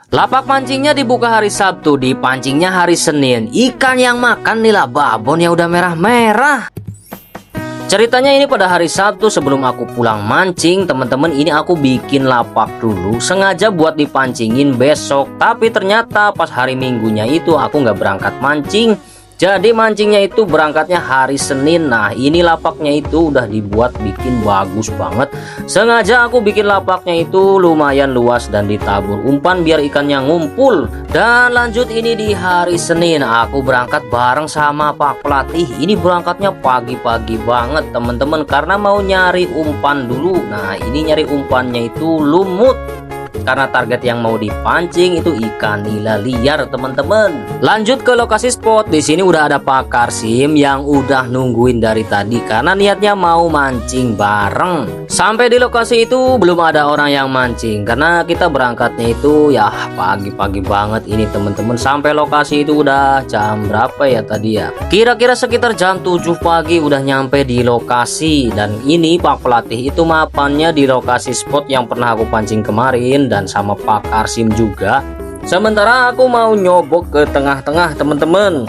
Lapak mancingnya dibuka hari Sabtu, dipancingnya hari Senin. Ikan yang makan nila babon yang udah merah-merah. Ceritanya ini pada hari Sabtu sebelum aku pulang mancing, teman-teman, ini aku bikin lapak dulu sengaja buat dipancingin besok. Tapi ternyata pas hari Minggunya itu aku nggak berangkat mancing. Jadi mancingnya itu berangkatnya hari Senin. Nah, ini lapaknya itu udah dibuat bikin bagus banget. Sengaja aku bikin lapaknya itu lumayan luas dan ditabur umpan biar ikannya ngumpul. Dan lanjut ini di hari Senin aku berangkat bareng sama Pak Pelatih. Ini berangkatnya pagi-pagi banget teman-teman, karena mau nyari umpan dulu. Nah, ini nyari umpannya itu lumut, karena target yang mau dipancing itu ikan nila liar teman-teman. Lanjut ke lokasi spot. Di sini udah ada Pak Karsim yang udah nungguin dari tadi karena niatnya mau mancing bareng. Sampai di lokasi itu belum ada orang yang mancing karena kita berangkatnya itu ya pagi-pagi banget ini teman-teman. Sampai lokasi itu udah jam berapa ya tadi ya? Kira-kira sekitar jam 7 pagi udah nyampe di lokasi. Dan ini Pak Pelatih itu mapannya di lokasi spot yang pernah aku pancing kemarin dan sama Pak Karsim juga. Sementara aku mau nyobok ke tengah-tengah teman-teman.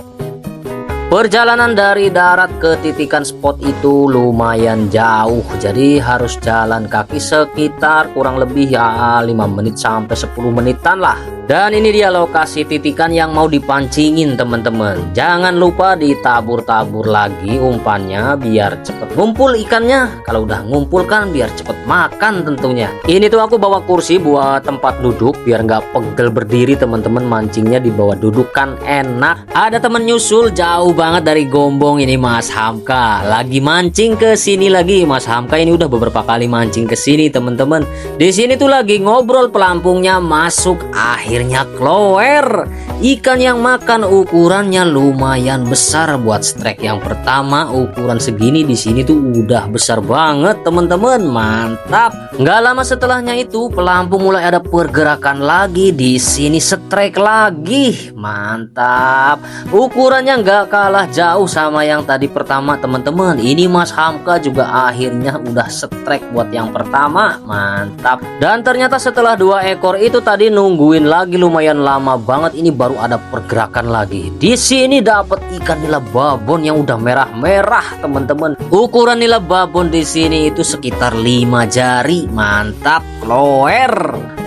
Perjalanan dari darat ke titikan spot itu lumayan jauh, jadi harus jalan kaki sekitar kurang lebih ya 5 menit sampai 10 menitan lah. Dan ini dia lokasi titikan yang mau dipancingin teman-teman. Jangan lupa ditabur-tabur lagi umpannya biar cepet ngumpul ikannya. Kalau udah ngumpul kan biar cepet makan tentunya. Ini tuh aku bawa kursi buat tempat duduk biar nggak pegel berdiri teman-teman. Mancingnya di bawah duduk kan enak. Ada temen nyusul jauh banget dari Gombong, ini Mas Hamka. Lagi mancing ke sini lagi. Mas Hamka ini udah beberapa kali mancing ke sini teman-teman. Di sini tuh lagi ngobrol, pelampungnya masuk, akhirnya kloer. Ikan yang makan ukurannya lumayan besar buat strike yang pertama. Ukuran segini di sini tuh udah besar banget teman-teman. Mantap. Nggak lama setelahnya itu pelampung mulai ada pergerakan lagi di sini, strike lagi. Mantap. Ukurannya nggak kalah jauh sama yang tadi pertama teman-teman. Ini Mas Hamka juga akhirnya udah strike buat yang pertama. Mantap. Dan ternyata setelah 2 ekor itu tadi nungguin lagi lumayan lama banget, ini baru ada pergerakan lagi. Di sini dapat ikan nila babon yang udah merah-merah teman-teman. Ukuran nila babon di sini itu sekitar 5 jari. Mantap, kloer.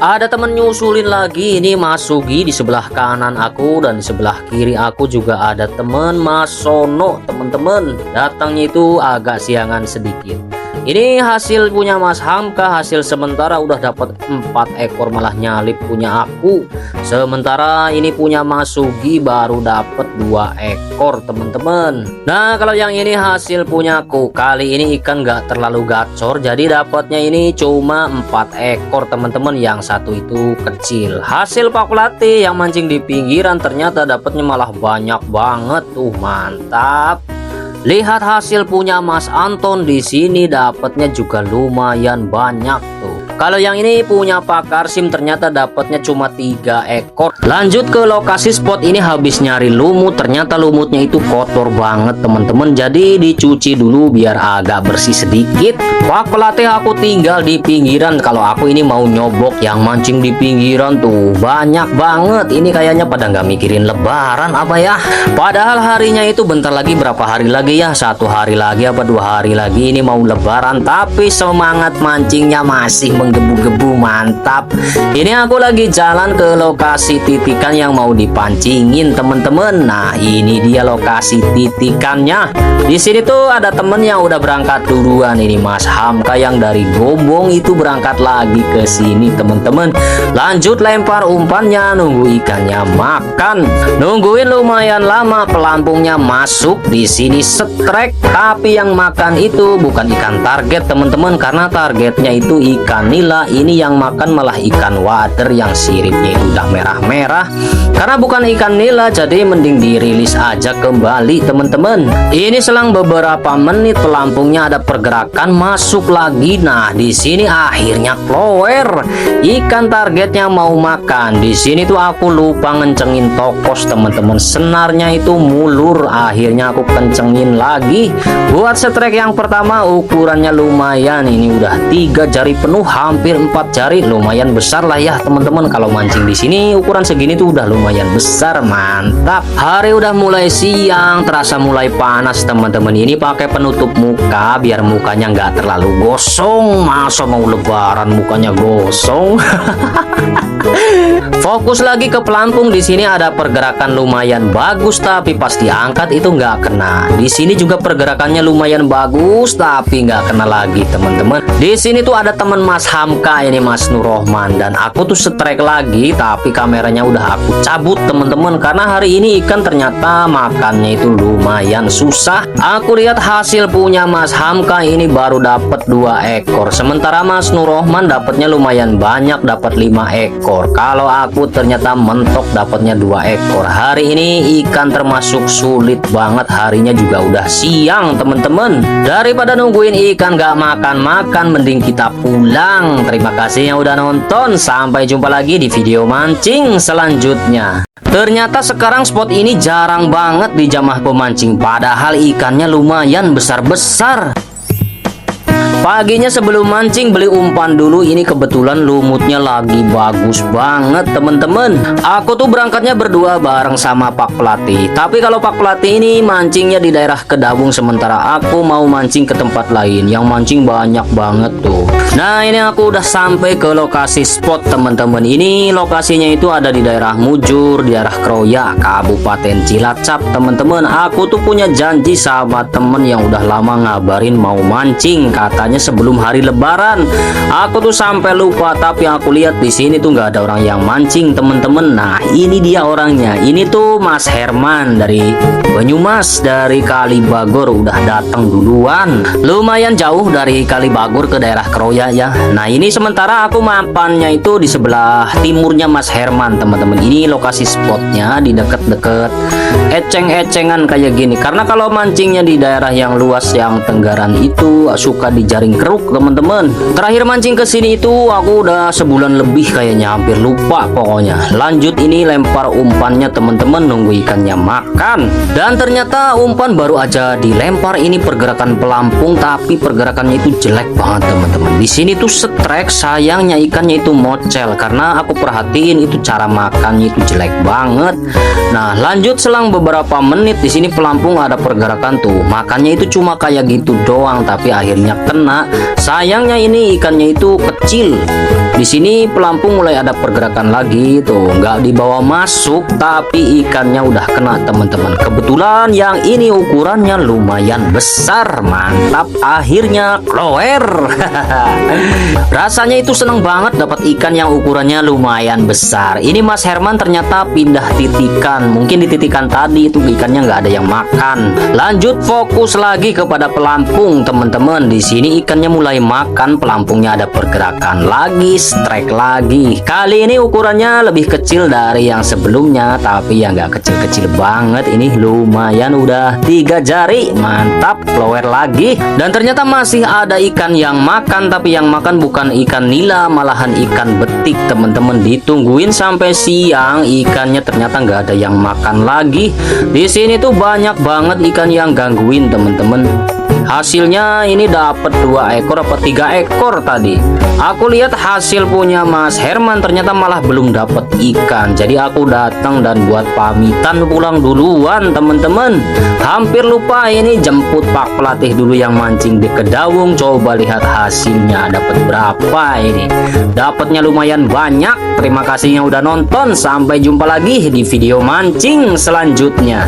Ada temen nyusulin lagi, ini Mas Sugi di sebelah kanan aku, dan di sebelah kiri aku juga ada temen Mas Sono teman-teman. Datangnya itu agak siangan sedikit. Ini hasil punya Mas Hamka, hasil sementara udah dapat 4 ekor malah nyalip punya aku. Sementara ini punya Mas Sugi baru dapat 2 ekor teman-teman. Nah, kalau yang ini hasil punyaku. Kali ini ikan nggak terlalu gacor, jadi dapatnya ini cuma 4 ekor teman-teman. Yang satu itu kecil. Hasil Pak Pelatih yang mancing di pinggiran ternyata dapatnya malah banyak banget tuh. Mantap. Lihat hasil punya Mas Anton di sini dapatnya juga lumayan banyak tuh. Kalau yang ini punya Pak Karsim ternyata dapatnya cuma 3 ekor. Lanjut ke lokasi spot, ini habis nyari lumut, ternyata lumutnya itu kotor banget teman-teman. Jadi dicuci dulu biar agak bersih sedikit. Pak Pelatih aku tinggal di pinggiran. Kalau aku ini mau nyobok yang mancing di pinggiran tuh banyak banget. Ini kayaknya pada nggak mikirin lebaran apa ya. Padahal harinya itu bentar lagi, berapa hari lagi ya? 1 hari lagi apa 2 hari lagi ini mau lebaran. Tapi semangat mancingnya masih menggebu-gebu. Mantap. Ini aku lagi jalan ke lokasi titikan yang mau dipancingin teman-teman. Nah, ini dia lokasi titikannya. Di sini tuh ada temen yang udah berangkat duluan, ini Mas Hamka yang dari Gombong itu berangkat lagi ke sini teman-teman. Lanjut lempar umpannya, nunggu ikannya makan. Nungguin lumayan lama, pelampungnya masuk. Di sini strike, tapi yang makan itu bukan ikan target teman-teman, karena targetnya itu ikan nila. Ini yang makan malah ikan wader yang siripnya itu udah merah-merah. Karena bukan ikan nila, jadi mending dirilis aja kembali teman-teman. Ini selang beberapa menit pelampungnya ada pergerakan masuk lagi. Nah, di sini akhirnya kloer. Ikan targetnya mau makan. Di sini tuh aku lupa ngencengin tokos teman-teman. Senarnya itu mulur. Akhirnya aku kencengin lagi. Buat strike yang pertama ukurannya lumayan. Ini udah 3 jari penuh hampir 4 jari. Lumayan besar lah ya teman-teman. Kalau mancing di sini ukuran segini tuh udah lumayan besar. Mantap. Hari udah mulai siang, terasa mulai panas teman-teman. Ini pakai penutup muka biar mukanya nggak terlalu gosong. Masa mau lebaran mukanya gosong. Fokus lagi ke pelampung. Di sini ada pergerakan lumayan bagus, tapi pas diangkat itu nggak kena. Di sini juga pergerakannya lumayan bagus, tapi nggak kena lagi teman-teman. Di sini tuh ada teman Mas Hamka ini, Mas Nurrohman, dan aku tuh strike lagi, tapi kameranya udah aku cabut teman-teman karena hari ini ikan ternyata makannya itu lumayan susah. Aku lihat hasil punya Mas Hamka ini baru dapat 2 ekor, sementara Mas Nurrohman dapatnya lumayan banyak, dapat 5 ekor. Kalau aku ternyata mentok dapatnya 2 ekor. Hari ini ikan termasuk sulit banget, harinya juga udah siang teman-teman. Daripada nungguin ikan gak makan-makan, mending kita pulang. Terima kasih yang udah nonton. Sampai jumpa lagi di video mancing selanjutnya. Ternyata sekarang spot ini jarang banget dijamah pemancing, padahal ikannya lumayan besar-besar. Paginya sebelum mancing beli umpan dulu. Ini kebetulan lumutnya lagi bagus banget teman-teman. Aku tuh berangkatnya berdua bareng sama Pak Pelatih. Tapi kalau Pak Pelatih ini mancingnya di daerah Kedawung, sementara aku mau mancing ke tempat lain yang mancing banyak banget tuh. Nah ini aku udah sampai ke lokasi spot teman-teman. Ini lokasinya itu ada di daerah Mujur, di daerah Kroya, Kabupaten Cilacap teman-teman. Aku tuh punya janji sama temen yang udah lama ngabarin mau mancing, katanya sebelum hari Lebaran. Aku tuh sampai lupa, tapi aku lihat di sini tuh nggak ada orang yang mancing teman-teman. Nah ini dia orangnya. Ini tuh Mas Herman dari Banyumas, dari Kalibagor, udah datang duluan. Lumayan jauh dari Kalibagor ke daerah Kroya ya. Nah ini sementara aku mapannya itu di sebelah timurnya Mas Herman teman-teman. Ini lokasi spotnya di deket-deket eceng-ecengan kayak gini. Karena kalau mancingnya di daerah yang luas yang Tenggaran itu suka di jaring keruk teman-teman. Terakhir mancing ke sini itu aku udah sebulan lebih kayaknya, hampir lupa pokoknya. Lanjut ini lempar umpannya teman-teman, nunggu ikannya makan. Dan ternyata umpan baru aja dilempar, ini pergerakan pelampung, tapi pergerakannya itu jelek banget teman-teman. Di sini tuh strike, sayangnya ikannya itu mocel karena aku perhatiin itu cara makannya itu jelek banget. Nah lanjut selang beberapa menit di sini pelampung ada pergerakan tuh, makannya itu cuma kayak gitu doang, tapi akhirnya kena. Sayangnya ini ikannya itu kecil. Di sini pelampung mulai ada pergerakan lagi tuh, nggak dibawa masuk, tapi ikannya udah kena teman-teman. Kebetulan yang ini ukurannya lumayan besar, mantap. Akhirnya kloer. Rasanya itu seneng banget dapat ikan yang ukurannya lumayan besar. Ini Mas Herman ternyata pindah titikan, mungkin di titikan tadi itu ikannya nggak ada yang makan. Lanjut fokus lagi kepada pelampung teman-teman. Di sini ikannya mulai makan, pelampungnya ada pergerakan lagi, strike lagi. Kali ini ukurannya lebih kecil dari yang sebelumnya, tapi ya nggak kecil-kecil banget. Ini lumayan udah 3 jari, mantap. Blower lagi, dan ternyata masih ada ikan yang makan, tapi yang makan bukan ikan nila, malahan ikan betik teman-teman. Ditungguin sampai siang, ikannya ternyata nggak ada yang makan lagi. Di sini tuh banyak banget ikan yang gangguin teman-teman. Hasilnya ini dapat 2 ekor apa 3 ekor tadi. Aku lihat hasil punya Mas Herman ternyata malah belum dapat ikan. Jadi aku datang dan buat pamitan pulang duluan teman-teman. Hampir lupa ini jemput Pak Pelatih dulu yang mancing di Kedawung. Coba lihat hasilnya dapat berapa ini. Dapatnya lumayan banyak. Terima kasih yang udah nonton. Sampai jumpa lagi di video mancing selanjutnya.